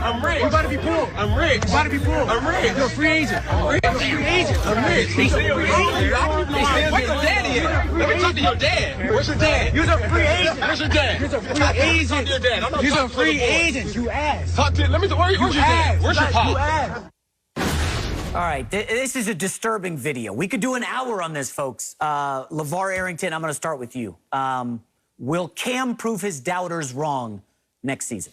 I'm rich. You about to be poor. I'm rich. You about to be poor. I'm rich. You're a free agent. I'm rich. You're a free agent. I'm rich. He's a free agent. Where your daddy at? Let me talk to your dad. Where's your dad? You're a free agent. Where's your dad? You're a free agent. Talk to your dad. I'm not You're a talking to free the boy. agent. You ass. Talk to. Let me. Where's your dad? Where's your You pop? ass. All right, this is a disturbing video. We could do an hour on this, folks. LeVar Arrington, I'm going to start with you. Will Cam prove his doubters wrong next season?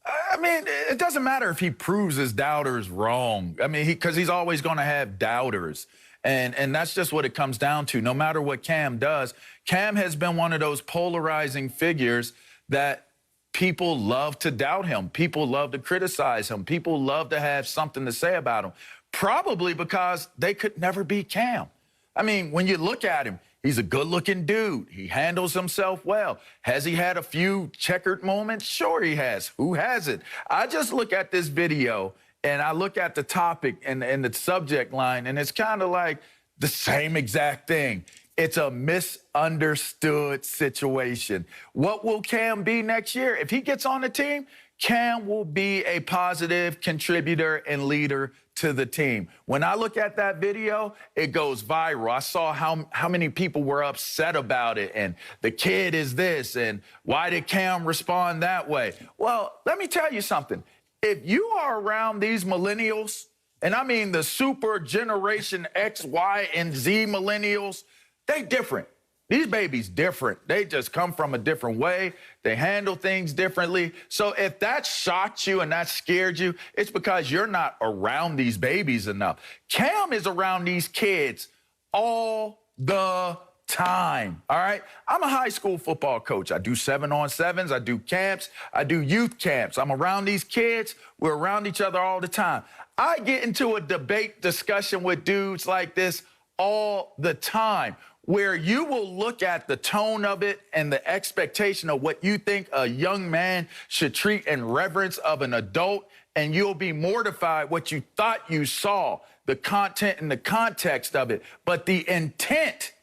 I mean, it doesn't matter if he proves his doubters wrong. I mean, because he's always going to have doubters. And that's just what it comes down to. No matter what Cam does, Cam has been one of those polarizing figures that people love to doubt him. People love to criticize him. People love to have something to say about him, probably because they could never be Cam. I mean, when you look at him, he's a good-looking dude. He handles himself well. Has he had a few checkered moments? Sure he has. Who hasn't? I just look at this video, and I look at the topic and the subject line, and it's kind of like the same exact thing. It's a misunderstood situation. What will Cam be next year? If he gets on the team, Cam will be a positive contributor and leader to the team. When I look at that video, it goes viral. I saw how many people were upset about it, and the kid is this, and why did Cam respond that way? Well, let me tell you something. If you are around these millennials, and I mean the super generation X, Y, and Z millennials, they different. These babies different. They just come from a different way. They handle things differently. So if that shocked you and that scared you, it's because you're not around these babies enough. Cam is around these kids all the time, all right? I'm a high school football coach. I do 7-on-7s. I do camps. I do youth camps. I'm around these kids. We're around each other all the time. I get into a debate discussion with dudes like this all the time, where you will look at the tone of it and the expectation of what you think a young man should treat in reverence of an adult, and you'll be mortified what you thought you saw, the content and the context of it. But the intent,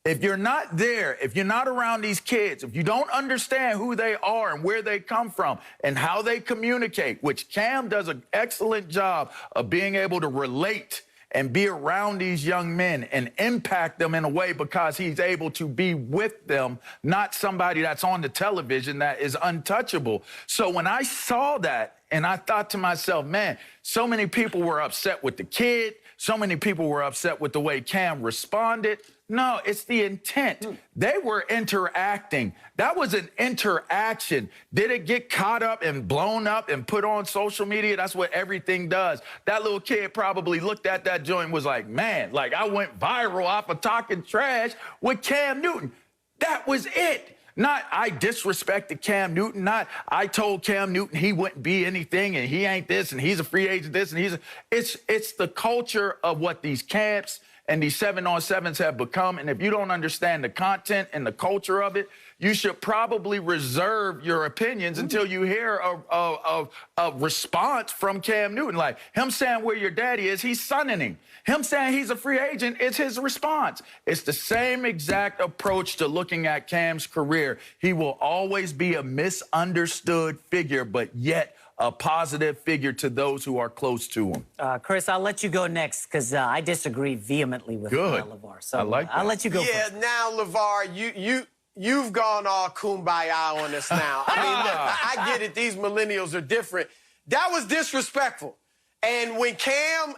if you're not there, if you're not around these kids, if you don't understand who they are and where they come from and how they communicate, which Cam does an excellent job of being able to relate and be around these young men and impact them in a way because he's able to be with them, not somebody that's on the television that is untouchable. So when I saw that, and I thought to myself, man, so many people were upset with the kid. So many people were upset with the way Cam responded. No, it's the intent. They were interacting. That was an interaction. Did it get caught up and blown up and put on social media? That's what everything does. That little kid probably looked at that joint and was like, man, like I went viral off of talking trash with Cam Newton. That was it. Not I disrespected Cam Newton, not I told Cam Newton he wouldn't be anything and he ain't this and he's a free agent this and it's the culture of what these camps and these 7-on-7s have become. And if you don't understand the content and the culture of it, you should probably reserve your opinions until you hear a response from Cam Newton. Like him saying where your daddy is, he's sunning him. Him saying he's a free agent is his response. It's the same exact approach to looking at Cam's career. He will always be a misunderstood figure, but yet a positive figure to those who are close to him. Chris, I'll let you go next because I disagree vehemently with LeVar. So I like that. I'll let you go first. Now, LeVar, you've gone all kumbaya on us now. I mean, look, I get it. These millennials are different. That was disrespectful. And when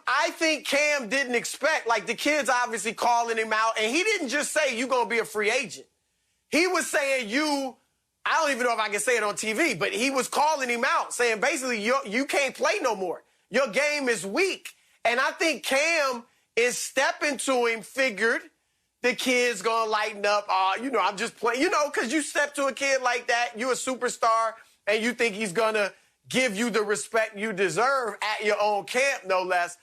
I think Cam didn't expect, like the kids obviously calling him out, and he didn't just say, you're going to be a free agent. He was saying I don't even know if I can say it on TV, but he was calling him out, saying basically you can't play no more. Your game is weak. And I think Cam, in stepping to him, figured the kid's going to lighten up. I'm just playing, because you step to a kid like that, you're a superstar, and you think he's going to give you the respect you deserve at your own camp, no less.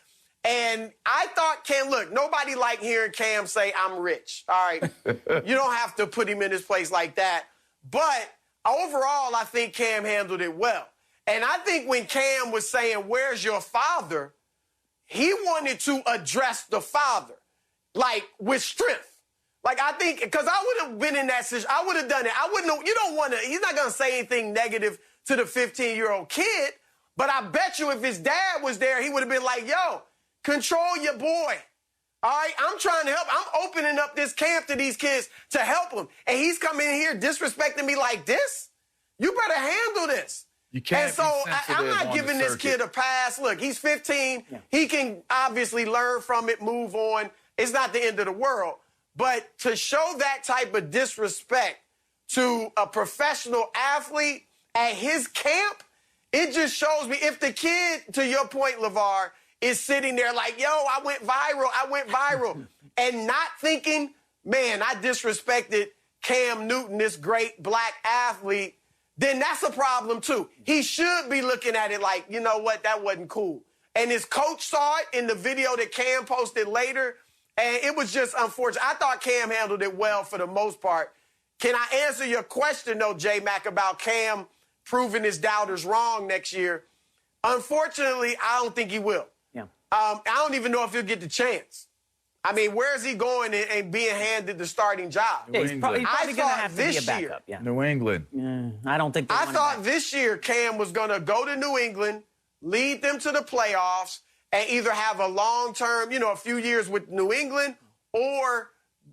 And I thought, Cam, look, nobody liked hearing Cam say, I'm rich. All right. You don't have to put him in his place like that. But overall, I think Cam handled it well. And I think when Cam was saying, where's your father? He wanted to address the father, like with strength. Like, I think, because I would have been in that situation, I would have done it. I wouldn't know, you don't want to, he's not going to say anything negative to the 15-year-old kid, But I bet you if his dad was there, he would have been like, yo, control your boy. All right, I'm trying to help. I'm opening up this camp to these kids to help them. And he's coming in here disrespecting me like this? You better handle this. You can't and so I'm not giving this kid a pass. Look, he's 15. Yeah. He can obviously learn from it, move on. It's not the end of the world. But to show that type of disrespect to a professional athlete at his camp, it just shows me if the kid, to your point, LeVar, is sitting there like, yo, I went viral, and not thinking, man, I disrespected Cam Newton, this great black athlete, then that's a problem too. He should be looking at it like, you know what, that wasn't cool. And his coach saw it in the video that Cam posted later, and it was just unfortunate. I thought Cam handled it well for the most part. Can I answer your question, though, J-Mac, about Cam proving his doubters wrong next year? Unfortunately, I don't think he will. Yeah. I don't even know if he'll get the chance. I mean, where is he going and being handed the starting job? Yeah, he's probably going to have to be a backup. Yeah. New England. I don't think. I thought this year Cam was going to go to New England, lead them to the playoffs, and either have a long-term, a few years with New England, or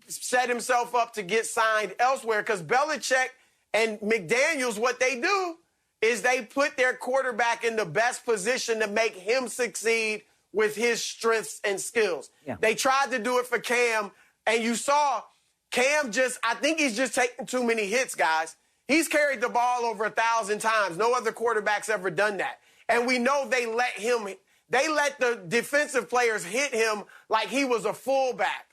set himself up to get signed elsewhere. Because Belichick and McDaniels, what they do is they put their quarterback in the best position to make him succeed with his strengths and skills. Yeah. They tried to do it for Cam, and you saw Cam I think he's just taking too many hits, guys. He's carried the ball over 1,000 times. No other quarterback's ever done that. And we know they let the defensive players hit him like he was a fullback.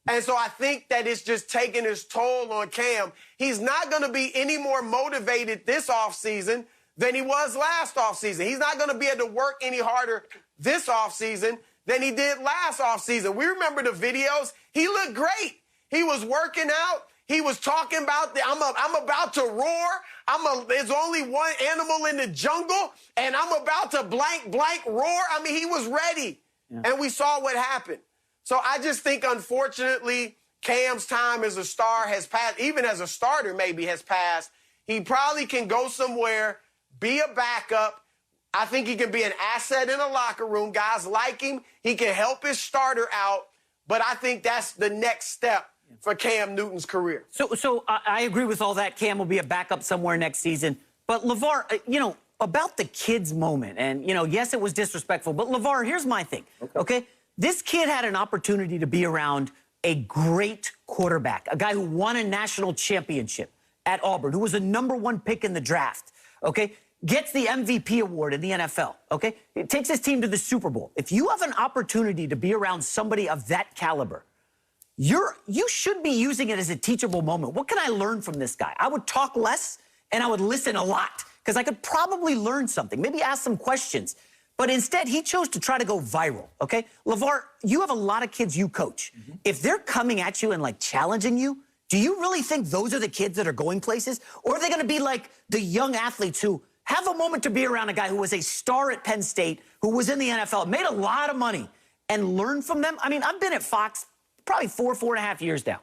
And so I think that it's just taking its toll on Cam. He's not going to be any more motivated this offseason than he was last offseason. He's not going to be able to work any harder this offseason than he did last offseason. We remember the videos. He looked great. He was working out. He was talking about, I'm about to roar. There's only one animal in the jungle, and I'm about to blank roar. I mean, he was ready. Yeah. And we saw what happened. So I just think, unfortunately, Cam's time as a star has passed, even as a starter maybe has passed. He probably can go somewhere, be a backup. I think he can be an asset in a locker room. Guys like him. He can help his starter out. But I think that's the next step for Cam Newton's career. So I agree with all that. Cam will be a backup somewhere next season. But, LeVar, about the kid's moment, and, yes, it was disrespectful. But, LeVar, here's my thing, okay? This kid had an opportunity to be around a great quarterback, a guy who won a national championship at Auburn, who was a #1 pick in the draft, okay? Gets the MVP award in the NFL, okay? It takes his team to the Super Bowl. If you have an opportunity to be around somebody of that caliber, you should be using it as a teachable moment. What can I learn from this guy? I would talk less and I would listen a lot because I could probably learn something, maybe ask some questions. But instead, he chose to try to go viral, okay? LeVar, you have a lot of kids you coach. If they're coming at you and, challenging you, do you really think those are the kids that are going places? Or are they going to be like the young athletes who have a moment to be around a guy who was a star at Penn State, who was in the NFL, made a lot of money, and learn from them? I mean, I've been at Fox probably 4.5 years now.